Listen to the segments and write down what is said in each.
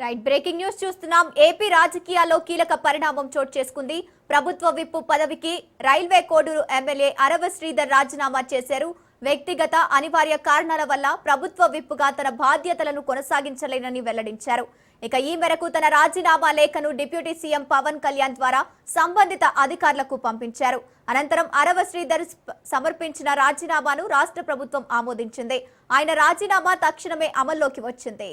Right, breaking news చూస్తున్నాం. AP రాజకీయాల్లో కీలక పరిణామం చోటు చేసుకుంది. ప్రభుత్వ విప్ పదవికి రైల్వే కోడూరు ఎమ్మెల్యే అరవ శ్రీధర్ రాజీనామా చేశారు. వ్యక్తిగత అనివార్య కారణాల వల్ల ప్రభుత్వ విప్గా తన బాధ్యతలను కొనసాగించలేనని వెల్లడించారు. ఇక ఈ మేరకు తన రాజీనామా లేఖను డిప్యూటీ సీఎం పవన్ కళ్యాణ్ ద్వారా సంబంధిత అధికారులకు పంపించారు. అనంతరం అరవ శ్రీధర్ సమర్పించిన రాజీనామాను రాష్ట్ర ప్రభుత్వం ఆమోదించింది. ఆయన రాజీనామా తక్షణమే అమల్లోకి వచ్చింది.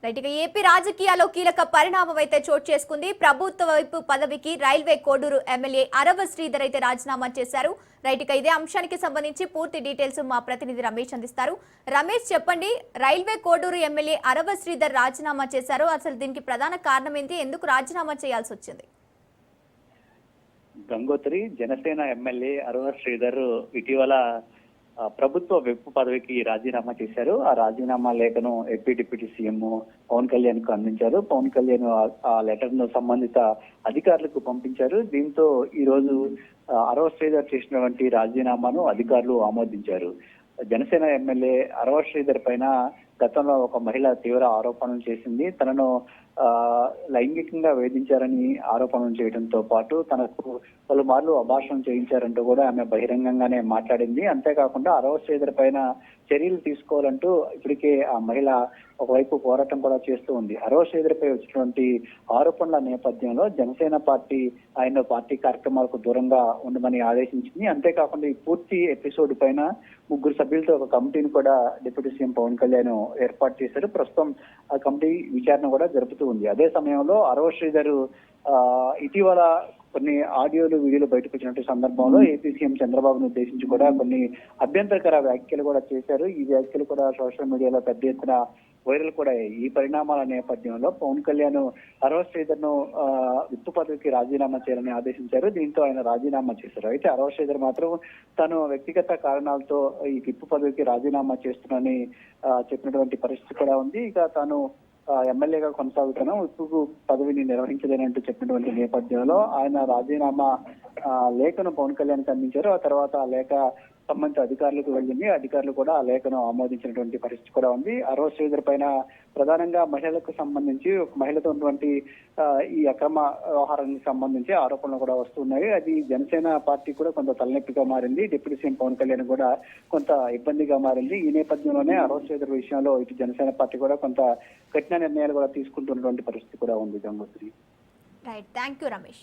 రైట్, ఇక ఏపీ రాజకీయాల్లో కీలక పరిణామం అయితే చోటు చేసుకుంది. ప్రభుత్వ వైపు పదవికి రైల్వే కోడూరు ఎమ్మెల్యే అరవ శ్రీధర్ అయితే రాజీనామా చేశారు. రైట్, ఇక ఇదే అంశానికి సంబంధించి పూర్తి డీటెయిల్స్ మా ప్రతినిధి రమేష్ అందిస్తారు. రమేష్, చెప్పండి, రైల్వే కోడూరు ఎమ్మెల్యే అరవ శ్రీధర్ రాజీనామా చేశారు. అసలు దీనికి ప్రధాన కారణం ఏంటి? ఎందుకు రాజీనామా చేయాల్సి వచ్చింది? గంగోత్రి జనసేన ఎమ్మెల్యే అరవ శ్రీధర్ ఇటీవల ప్రభుత్వ విప్ పదవికి రాజీనామా చేశారు. ఆ రాజీనామా లేఖను AP deputy CM Pawan Kalyan కు అందించారు. పవన్ కళ్యాణ్ ఆ లెటర్ ను సంబంధిత అధికారులకు పంపించారు. దీంతో ఈ రోజు అరవ శ్రీధర్ చేసినటువంటి రాజీనామాను అధికారులు ఆమోదించారు. జనసేన ఎమ్మెల్యే అరవ శ్రీధర్ పైన గతంలో ఒక మహిళ తీవ్ర ఆరోపణలు చేసింది. తనను లైంగికంగా వేధించారని ఆరోపణలు చేయడంతో పాటు తనకు పలుమార్లు అభాషణం చేయించారంటూ కూడా ఆమె బహిరంగంగానే మాట్లాడింది. అంతేకాకుండా అరవ శ్రీధర్ పైన చర్యలు తీసుకోవాలంటూ ఇప్పటికే ఆ మహిళ ఒకవైపు పోరాటం కూడా చేస్తూ ఉంది. అరవ శ్రీధర్ పై వచ్చినటువంటి ఆరోపణల నేపథ్యంలో జనసేన పార్టీ ఆయన పార్టీ కార్యక్రమాలకు దూరంగా ఉండమని ఆదేశించింది. అంతేకాకుండా ఈ పూర్తి ఎపిసోడ్ పైన 3 సభ్యులతో ఒక కమిటీని కూడా డిప్యూటీ సీఎం పవన్ కళ్యాణ్ ఏర్పాటు చేశారు. ప్రస్తుతం ఆ కమిటీ విచారణ కూడా జరుపుతూ ఉంది. అదే సమయంలో అరవ శ్రీధర్ ఇటీవల కొన్ని ఆడియోలు వీడియోలు బయటకు వచ్చినట్టు సందర్భంలో ఏపీ సీఎం చంద్రబాబును ఉద్దేశించి కూడా కొన్ని అభ్యంతరకర వ్యాఖ్యలు కూడా చేశారు. ఈ వ్యాఖ్యలు కూడా సోషల్ మీడియాలో పెద్ద ఎత్తున వైరల్ కూడా అయ్యాయి. ఈ పరిణామాల నేపథ్యంలో పవన్ కళ్యాణ్ అరవ శ్రీధర్ ను విప్ పదవికి రాజీనామా చేయాలని ఆదేశించారు. దీంతో ఆయన రాజీనామా చేశారు. అయితే అరవ శ్రీధర్ మాత్రం తను వ్యక్తిగత కారణాలతో ఈ విప్ పదవికి రాజీనామా చేస్తున్నానని చెప్పినటువంటి పరిస్థితి కూడా ఉంది. ఇక తాను ఎమ్మెల్యేగా కొనసాగుతాను, విప్ పదవిని నిర్వహించలేనంటూ చెప్పినటువంటి నేపథ్యంలో ఆయన రాజీనామా లేఖను పవన్ కళ్యాణ్ అందించారు. ఆ తర్వాత ఆ లేఖ సంబంధిత అధికారులకు వెళ్ళింది. అధికారులు కూడా ఆ లేఖను ఆమోదించినటువంటి పరిస్థితి కూడా ఉంది. అరవ శ్రీధర్ పైన ప్రధానంగా మహిళలకు సంబంధించి ఒక మహిళతో ఉన్నటువంటి ఈ అక్రమ వ్యవహారానికి సంబంధించి ఆరోపణలు కూడా వస్తున్నాయి. అది జనసేన పార్టీ కూడా కొంత తలనొప్పిగా మారింది. డిప్యూటీ సీఎం పవన్ కళ్యాణ్ కూడా కొంత ఇబ్బందిగా మారింది. ఈ నేపథ్యంలోనే అరవ శ్రీధర్ విషయంలో ఇటు జనసేన పార్టీ కూడా కొంత కఠిన నిర్ణయాలు కూడా తీసుకుంటున్నటువంటి పరిస్థితి కూడా ఉంది. Gangotri. Right, thank you Ramesh.